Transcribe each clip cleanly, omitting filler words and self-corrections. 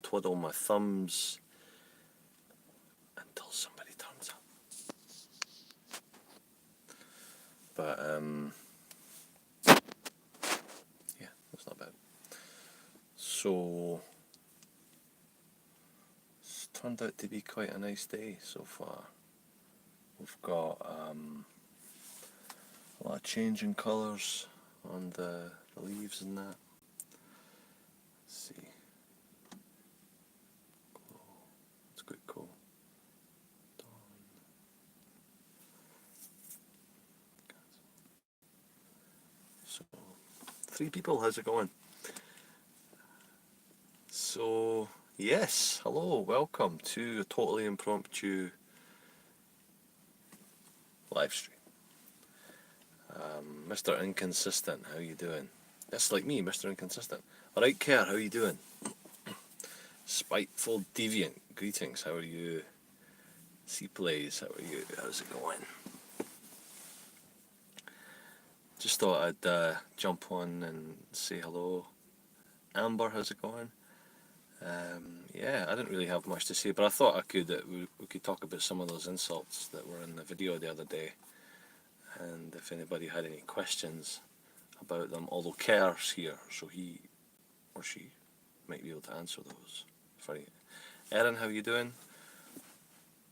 twiddle my thumbs until somebody turns up. But yeah, that's not bad. So it's turned out to be quite a nice day so far. We've got a lot of change in colours on the leaves and that. Let's see. It's quite cool. So, 3 people, how's it going? So, yes, hello, welcome to a totally impromptu live stream. Mr. Inconsistent, how you doing? That's like me, Mr. Inconsistent. Alright, Kerr, how you doing? Spiteful Deviant, greetings, how are you? Seaplays, how are you? How's it going? Just thought I'd jump on and say hello. Amber, how's it going? Yeah, I didn't really have much to say, but I thought we could talk about some of those insults that were in the video the other day, and if anybody had any questions about them, although Kerr's here, so he or she might be able to answer those for you. Erin, how you doing?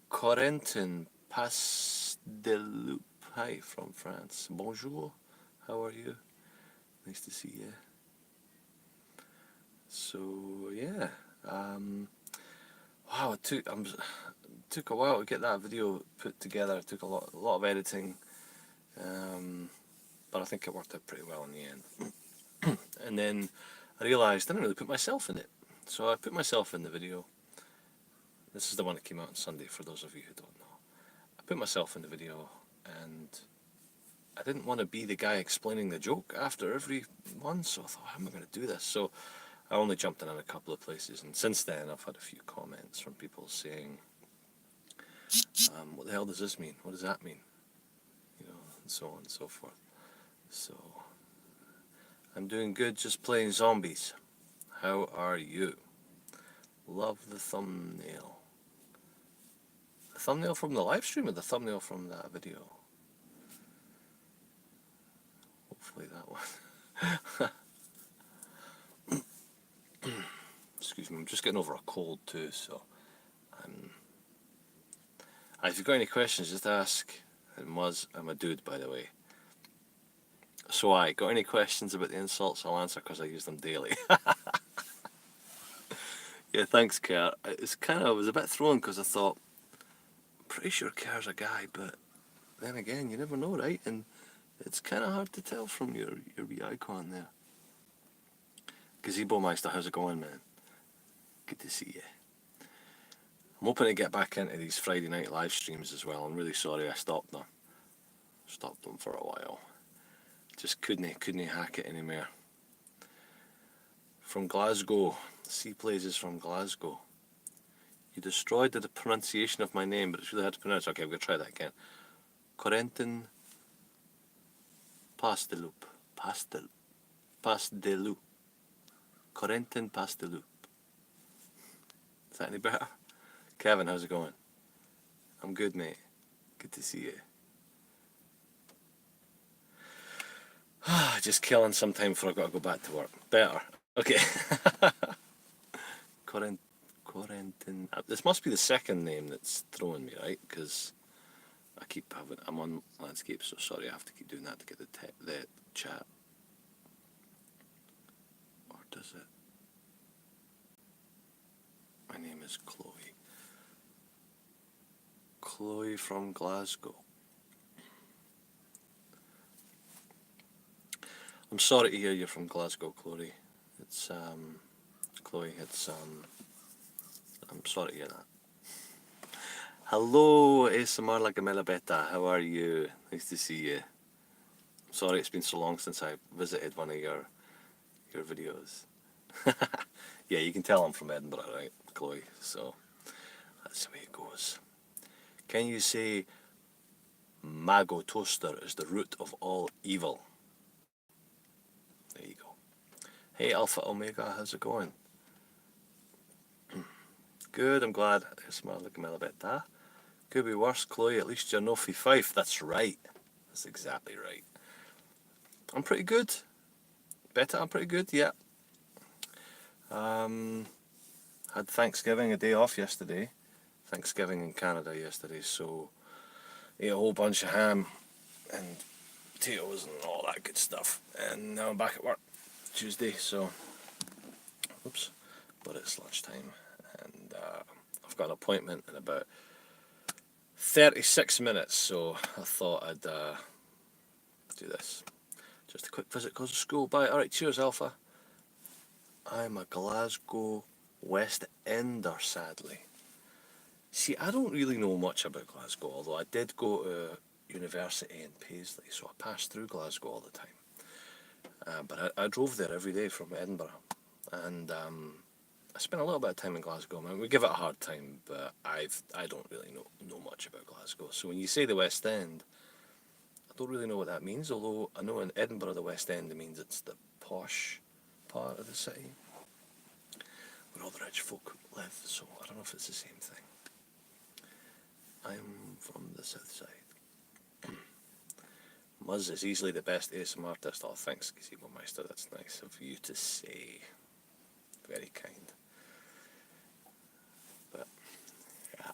Corentin Pasdeloup, hi from France. Bonjour, how are you? Nice to see you. So yeah, wow, it took a while to get that video put together. It took a lot of editing, but I think it worked out pretty well in the end. And then I realised I didn't really put myself in it, so I put myself in the video. This is the one that came out on Sunday, for those of you who don't know. I put myself in the video, and I didn't want to be the guy explaining the joke after every one, so I thought, how am I going to do this? So I only jumped in a couple of places, and since then I've had a few comments from people saying, what the hell does this mean? What does that mean? You know, and so on and so forth. So, I'm doing good, just playing zombies. How are you? Love the thumbnail. The thumbnail from the live stream or the thumbnail from that video? Hopefully that one. Excuse me, I'm just getting over a cold too, so if you've got any questions, just ask. And Muzz, I'm a dude, by the way. So got any questions about the insults, I'll answer because I use them daily. Yeah, thanks, Kerr. I was a bit thrown because I thought, I'm pretty sure Kerr's a guy, but then again, you never know, right? And it's kind of hard to tell from your wee icon there. Gazebo Meister, how's it going, man? Good to see you. I'm hoping to get back into these Friday night live streams as well. I'm really sorry I stopped them. Stopped them for a while. Just couldn't hack it anymore. From Glasgow. Seaplays is from Glasgow. You destroyed the pronunciation of my name, but it's really hard to pronounce. Okay, I'm going to try that again. Corentin Pasdeloup. Pasdeloup. Corentin Pasdeloup. Is that any better? Kevin, how's it going? I'm good, mate. Good to see you. Just killing some time before I've got to go back to work. Better. Okay. Corentin. This must be the second name that's throwing me, right? Because I'm on landscape, so sorry, I have to keep doing that to get the chat. Or does it? My name is Chloe. Chloe from Glasgow. I'm sorry to hear you're from Glasgow, Chloe. It's Chloe. I'm sorry to hear that. Hello, ASMR La Gamela Beta. How are you? Nice to see you. Sorry, it's been so long since I visited one of your videos. Yeah, you can tell I'm from Edinburgh, right, Chloe? So that's the way it goes. Can you say Mago Toaster is the root of all evil? There you go. Hey Alpha Omega, how's it going? Good, I'm glad. It's my look a bit da. Could be worse, Chloe. At least you're no fi five. That's right. That's exactly right. I'm pretty good. Better, I'm pretty good, yeah. Had Thanksgiving, a day off yesterday. Thanksgiving in Canada yesterday, so ate a whole bunch of ham and potatoes and all that good stuff. And now I'm back at work Tuesday, so oops, but it's lunchtime and I've got an appointment in about 36 minutes, so I thought I'd do this. Just a quick visit goes to school. Bye. Alright, cheers, Alpha. I'm a Glasgow West Ender, sadly. See, I don't really know much about Glasgow, although I did go to university in Paisley, so I passed through Glasgow all the time. But I drove there every day from Edinburgh, and I spent a little bit of time in Glasgow. I mean, we give it a hard time, but I don't really know much about Glasgow. So when you say the West End, I don't really know what that means, although I know in Edinburgh the West End means it's the posh part of the city where all the rich folk live, so I don't know if it's the same thing. I'm from the south side. Muzz is easily the best ASMR artist. Oh, thanks, Gazebo Meister. That's nice of you to say. Very kind. But, yeah.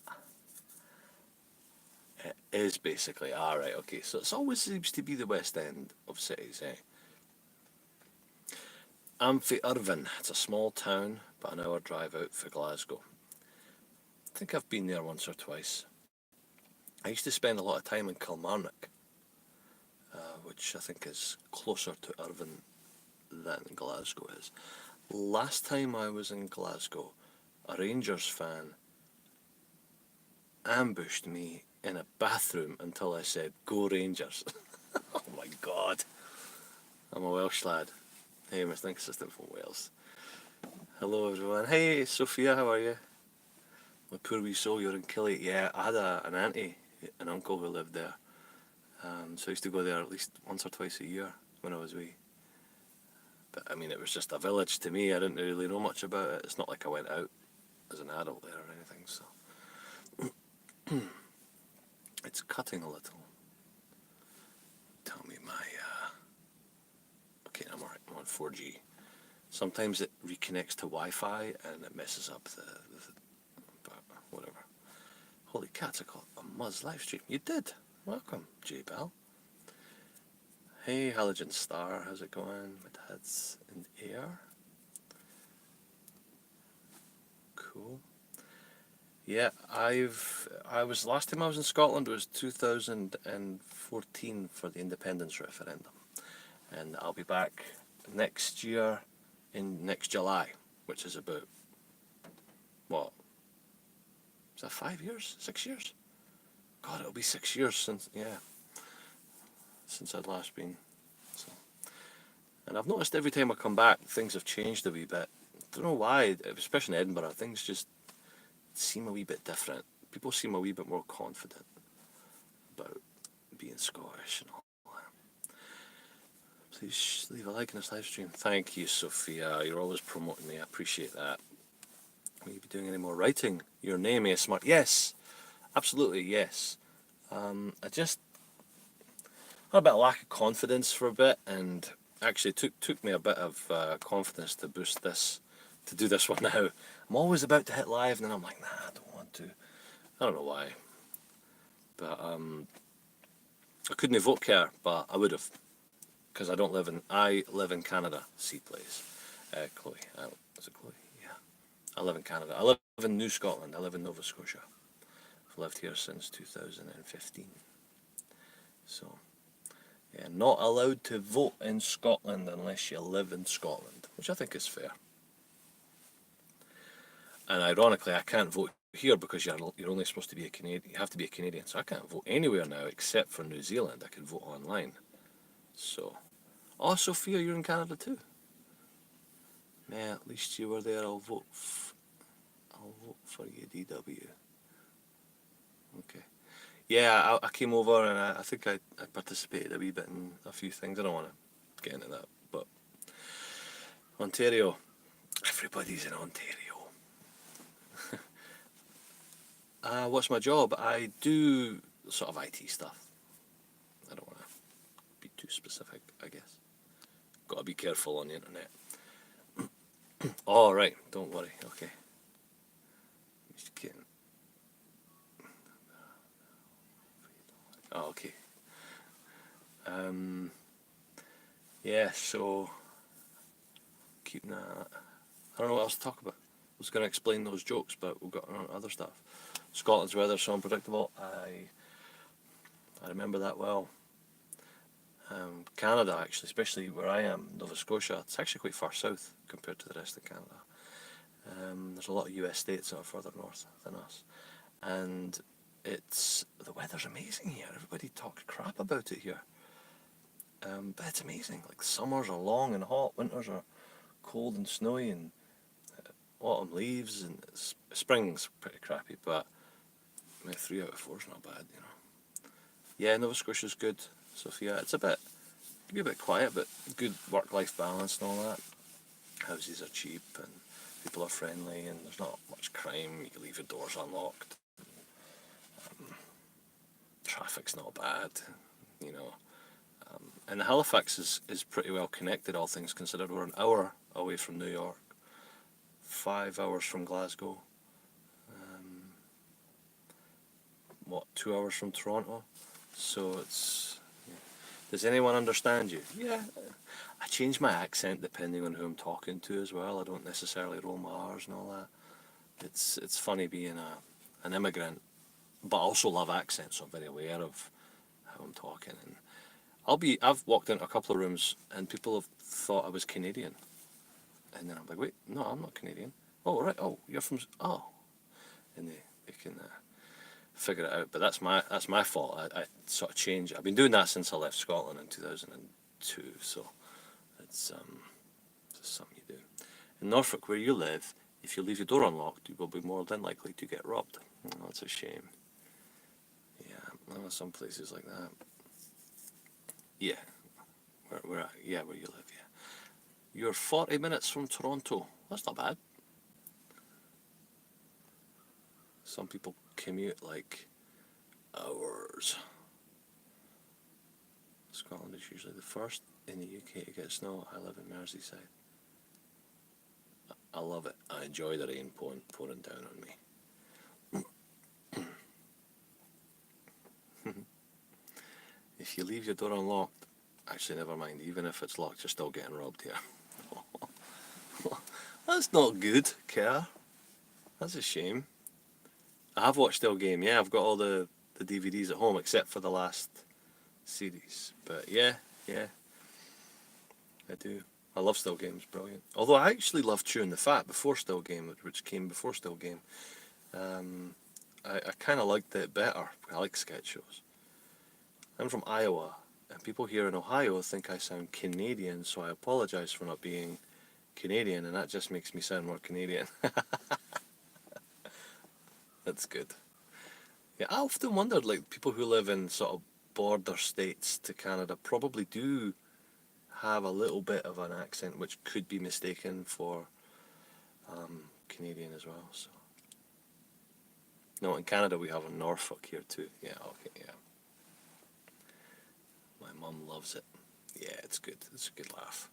It is basically, alright, okay. So it always seems to be the West End of cities, eh? I'm for Irvine. It's a small town, but an hour drive out for Glasgow. I think I've been there once or twice. I used to spend a lot of time in Kilmarnock, which I think is closer to Irvine than Glasgow is. Last time I was in Glasgow, a Rangers fan ambushed me in a bathroom until I said, "Go Rangers." Oh my God. I'm a Welsh lad. Hey, my think assistant from Wales. Hello everyone. Hey Sophia, how are you? My poor wee soul, you're in Killy. Yeah, I had an auntie, an uncle who lived there. So I used to go there at least once or twice a year when I was wee. But I mean, it was just a village to me. I didn't really know much about it. It's not like I went out as an adult there or anything, so. It's cutting a little. Tell me my, okay, I'm alright, I'm on 4G. Sometimes it reconnects to Wi-Fi and it messes up the but whatever. Holy cats, I got a Muzz livestream. You did? Welcome, J-Bell. Hey, Halogen Star, how's it going? My dad's in the air. Cool. Yeah, last time I was in Scotland was 2014 for the independence referendum. And I'll be back next year next July, which is about, what? Is that 5 years? 6 years? God, it'll be 6 years since, yeah, since I'd last been. So. And I've noticed every time I come back, things have changed a wee bit. I don't know why, especially in Edinburgh, things just seem a wee bit different. People seem a wee bit more confident about being Scottish and all that. Please leave a like on this live stream. Thank you, Sophia. You're always promoting me. I appreciate that. Will you be doing any more writing? Your name is smart. Yes, absolutely, yes. I just had a bit of lack of confidence for a bit, and actually took me a bit of confidence to boost this, to do this one now. I'm always about to hit live, and then I'm like, nah, I don't want to. I don't know why. But I couldn't evoke her, but I would have, because I live in Canada. C plays. Chloe. Is it Chloe? Yeah. I live in Canada. I live in New Scotland. I live in Nova Scotia. I've lived here since 2015. So, yeah, not allowed to vote in Scotland unless you live in Scotland, which I think is fair. And ironically, I can't vote here because you're only supposed to be a Canadian. You have to be a Canadian, so I can't vote anywhere now except for New Zealand. I can vote online. So, oh, Sophia, you're in Canada too. Man, at least you were there. I'll vote for you, DW. Okay. Yeah, I came over and I think I participated a wee bit in a few things. I don't want to get into that, but Ontario, everybody's in Ontario. What's my job? I do sort of IT stuff. I don't want to be too specific, I guess. Got to be careful on the internet. Oh, right. Don't worry. Okay. Just kidding. Oh, okay. Yeah, so keeping that. I don't know what else to talk about. I was going to explain those jokes, but we've got other stuff. Scotland's weather's so unpredictable. I remember that well. Canada, actually, especially where I am, Nova Scotia, it's actually quite far south compared to the rest of Canada. There's a lot of US states that are further north than us. And the weather's amazing here. Everybody talks crap about it here. But it's amazing. Like, summers are long and hot, winters are cold and snowy, and autumn leaves, and spring's pretty crappy, but 3 out of 4 is not bad, you know. Yeah, Nova Scotia's good. So yeah, it can be a bit quiet, but good work-life balance and all that. Houses are cheap and people are friendly, and there's not much crime. You can leave your doors unlocked. Traffic's not bad, you know. And Halifax is pretty well connected, all things considered. We're an hour away from New York, 5 hours from Glasgow, 2 hours from Toronto. So it's... Yeah. Does anyone understand you? Yeah. I change my accent depending on who I'm talking to as well. I don't necessarily roll my R's and all that. It's funny being an immigrant, but I also love accents, so I'm very aware of how I'm talking. And I've walked into a couple of rooms and people have thought I was Canadian, and then I'm like, wait, no, I'm not Canadian. Oh, right. Oh, you're from... Oh, and they can figure it out. But that's my fault. I sort of changed. I've been doing that since I left Scotland in 2002. So it's just something you do. In Norfolk, where you live, if you leave your door unlocked, you will be more than likely to get robbed. Oh, that's a shame. Yeah, there are some places like that. Yeah, where you live. Yeah, you're 40 minutes from Toronto. That's not bad. Some people commute like hours. Scotland is usually the first in the UK to get snow. I live in Merseyside. I love it. I enjoy the rain pouring down on me. If you leave your door unlocked, actually never mind, even if it's locked, you're still getting robbed here. That's not good, Kerr. That's a shame. I have watched Still Game, yeah, I've got all the DVDs at home except for the last series. But yeah, I do. I love Still Game, it's brilliant. Although I actually loved Chewing the Fat before Still Game, which came before Still Game. I kind of liked it better. I like sketch shows. I'm from Iowa, and people here in Ohio think I sound Canadian, so I apologise for not being Canadian, and that just makes me sound more Canadian. That's good. Yeah, I often wondered, like, people who live in sort of border states to Canada probably do have a little bit of an accent which could be mistaken for Canadian as well. So, no, in Canada we have a Norfolk here too. Yeah, okay, yeah. My mum loves it. Yeah, it's good. It's a good laugh.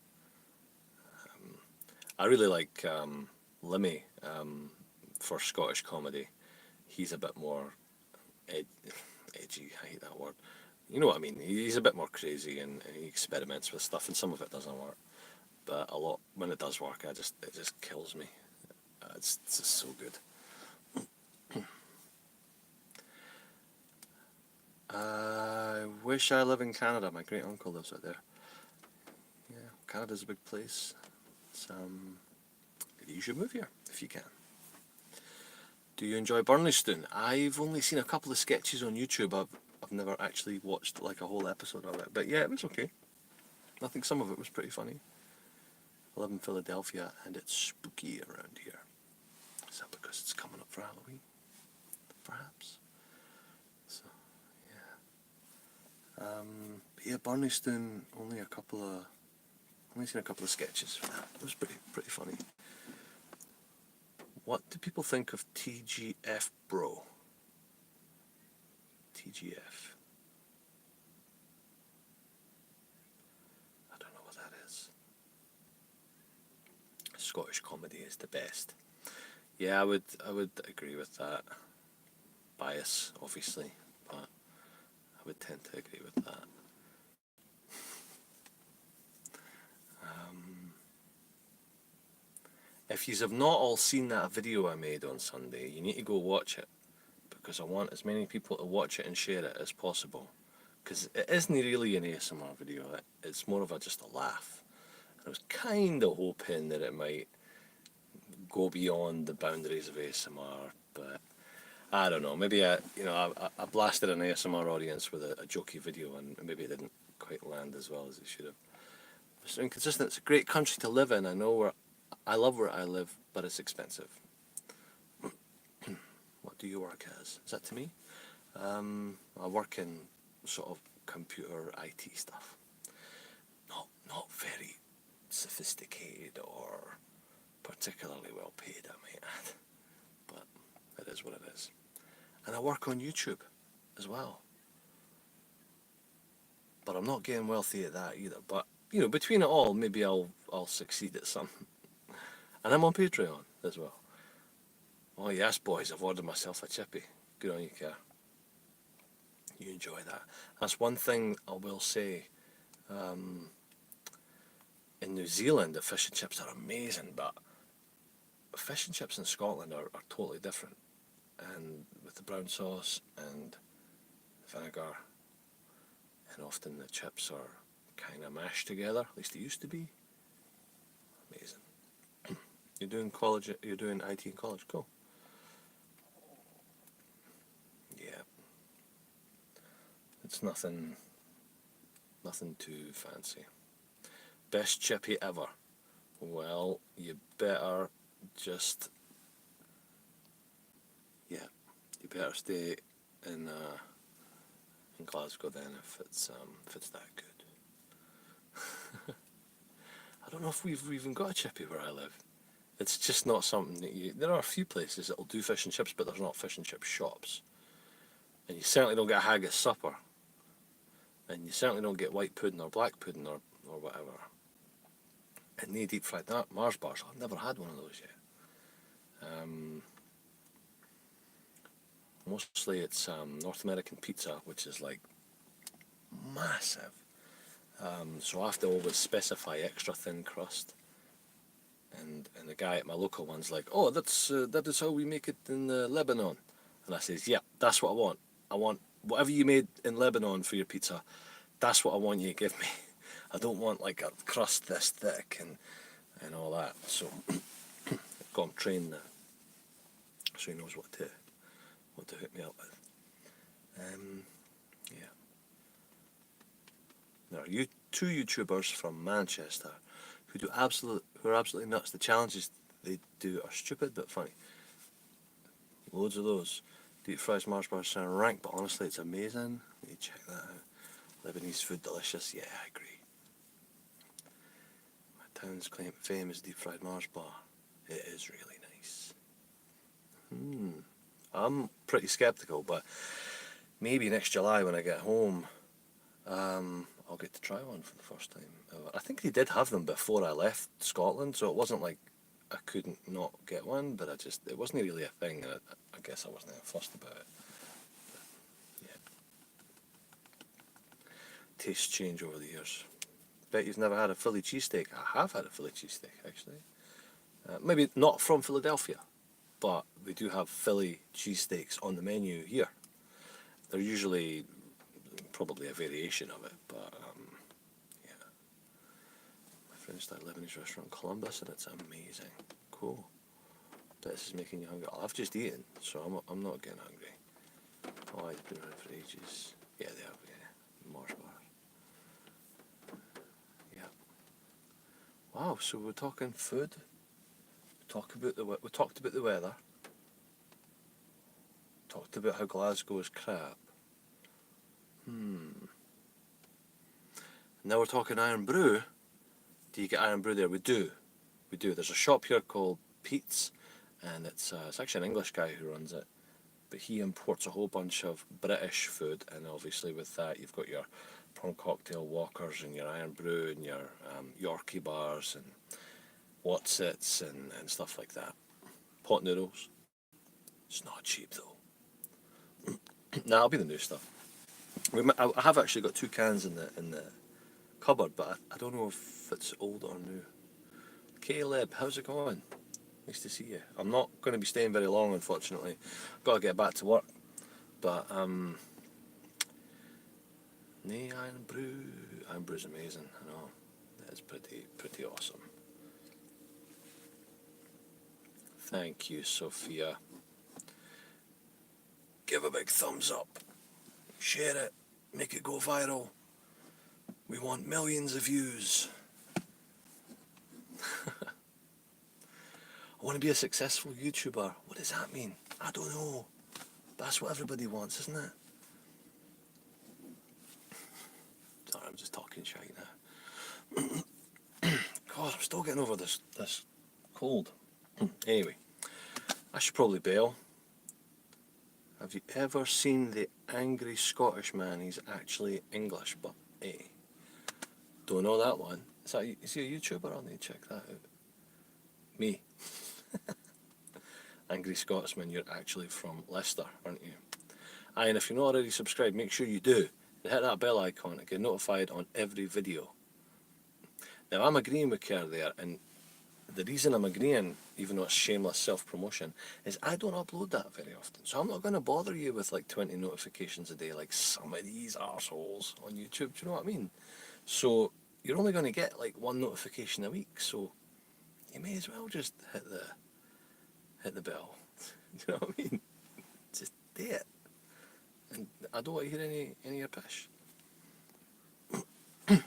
I really like Limmy for Scottish comedy. He's a bit more edgy. I hate that word. You know what I mean? He's a bit more crazy, and he experiments with stuff, and some of it doesn't work. But a lot, when it does work, it just kills me. It's just so good. I wish I lived in Canada. My great uncle lives out there. Yeah, Canada's a big place. It's, you should move here if you can. Do you enjoy Burnley-Stone? I've only seen a couple of sketches on YouTube. I've never actually watched like a whole episode of it. But yeah, it was okay. I think some of it was pretty funny. I live in Philadelphia and it's spooky around here. Is that because it's coming up for Halloween? Perhaps. So, yeah. Yeah, Burnley-Stone, only seen a couple of sketches for that. It was pretty funny. What do people think of TGF Bro? TGF. I don't know what that is. Scottish comedy is the best. Yeah, I would agree with that. Bias, obviously, but I would tend to agree with that. If you have not all seen that video I made on Sunday, you need to go watch it, because I want as many people to watch it and share it as possible. Because it isn't really an ASMR video, it's more of just a laugh. And I was kind of hoping that it might go beyond the boundaries of ASMR, but I don't know. Maybe I blasted an ASMR audience with a jokey video, and maybe it didn't quite land as well as it should have. It's inconsistent. It's a great country to live in. I love where I live, but it's expensive. What do you work as? Is that to me? I work in sort of computer IT stuff. Not very sophisticated or particularly well paid, I might add. But it is what it is. And I work on YouTube as well. But I'm not getting wealthy at that either. But between it all, maybe I'll succeed at something. And I'm on Patreon as well. Oh yes, boys, I've ordered myself a chippy. Good on you, Kerr. You enjoy that. That's one thing I will say. In New Zealand, the fish and chips are amazing, but fish and chips in Scotland are totally different. And with the brown sauce and vinegar, and often the chips are kind of mashed together, at least they used to be. Amazing. You're doing college, you're doing IT in college, cool. Yeah. It's nothing too fancy. Best chippy ever. Well, you better just, you better stay in Glasgow then if it's that good. I don't know if we've even got a chippy where I live. It's just not something that there are a few places that'll do fish and chips, but there's not fish and chip shops. And you certainly don't get a haggis supper. And you certainly don't get white pudding or black pudding or whatever. And no deep fried Mars bars. I've never had one of those yet. Mostly it's North American pizza, which is like massive. So I have to always specify extra thin crust. And the guy at my local one's like, oh, that is how we make it in Lebanon. And I says, yeah, that's what I want. I want whatever you made in Lebanon for your pizza. That's what I want you to give me. I don't want like a crust this thick and all that. So I've got him trained now, so he knows what to hook me up with. Yeah. There are two YouTubers from Manchester who are absolutely nuts. The challenges they do are stupid but funny. Loads of those. Deep fried Mars bars sound rank, but honestly it's amazing. You check that out. Lebanese food delicious. Yeah, I agree. My town's fame is deep fried Mars bar. It is really nice. I'm pretty skeptical, but maybe next July when I get home, I'll get to try one for the first time ever. I think they did have them before I left Scotland, so it wasn't like I couldn't not get one, but it wasn't really a thing, and I guess I wasn't fussed about it. But, yeah. Tastes change over the years. Bet you've never had a Philly cheesesteak. I have had a Philly cheesesteak, actually. Maybe not from Philadelphia, but we do have Philly cheesesteaks on the menu here. They're usually probably a variation of it, but yeah. My friend started a Lebanese restaurant in Columbus, and it's amazing. Cool. This is making you hungry. I've just eaten, so I'm not getting hungry. Oh, I've been around for ages. Yeah, they have. Yeah, Mars bar. Yeah. Wow. So we're talking food. We talked about the weather. Talked about how Glasgow is crap. Now we're talking Iron Brew. Do you get Iron Brew there? We do. There's a shop here called Pete's, and it's actually an English guy who runs it. but he imports a whole bunch of British food, and obviously with that you've got your prawn cocktail walkers and your iron brew and your Yorkie bars and Watsits and stuff like that. Pot noodles. It's not cheap though. Nah, it'll be the new stuff. I have actually got 2 cans in the cupboard, but I don't know if it's old or new. Caleb, how's it going? Nice to see you. I'm not going to be staying very long, unfortunately. Got to get back to work. But nay, Iron Brew. Iron Brew's amazing. I know. It's pretty awesome. Thank you, Sophia. Give a big thumbs up. Share it. Make it go viral. We want millions of views. I want to be a successful YouTuber. What does that mean? I don't know. But that's what everybody wants, isn't it? Sorry, I'm just talking shite now. God, I'm still getting over this cold. Anyway, I should probably bail. Have you ever seen the angry Scottish man? He's actually English, but hey, don't know that one. Is he a YouTuber? I'll need to check that out. Me. Angry Scotsman, you're actually from Leicester, aren't you? Aye, and if you're not already subscribed, make sure you do. Hit that bell icon to get notified on every video. Now, I'm agreeing with Kerr there, and the reason I'm agreeing, even though it's shameless self-promotion, is I don't upload that very often. So I'm not going to bother you with like 20 notifications a day like some of these arseholes on YouTube. Do you know what I mean? So you're only going to get like 1 notification a week. So you may as well just hit the bell. Do you know what I mean? Just do it. And I don't want to hear any of your pish.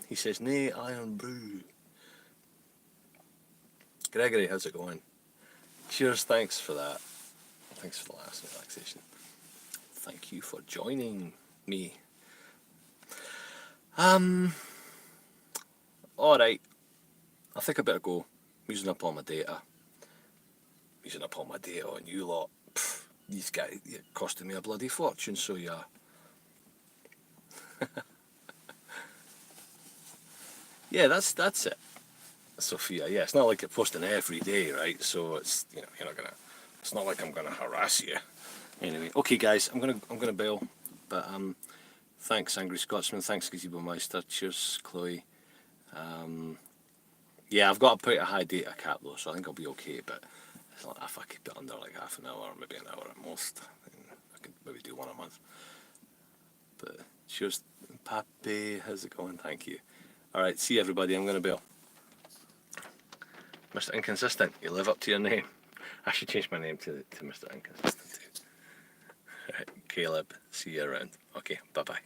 He says, nay, Iron Brew. Gregory, how's it going? Cheers, thanks for that. Thanks for the last relaxation. Thank you for joining me. Alright. I think I better go. I'm using up all my data. Using up all my data on you lot. Pfft, these guys, you're costing me a bloody fortune, so yeah. Yeah, that's it. Sophia, yeah, it's not like you're posting every day, right? So it's, you know, you're not gonna, it's not like I'm gonna harass you. Anyway, okay guys, I'm gonna bail. But thanks Angry Scotsman, thanks Gazebo Meister, cheers Chloe. Yeah, I've got to put a high data cap though, so I think I'll be okay, but it's not, if I keep it under like half an hour, or maybe an hour at most, I could maybe do 1 a month. But cheers Pape, how's it going? Thank you. Alright, see everybody, I'm gonna bail. Mr. Inconsistent, you live up to your name. I should change my name to Mr. Inconsistent too. Right, Caleb, see you around. Okay, bye bye.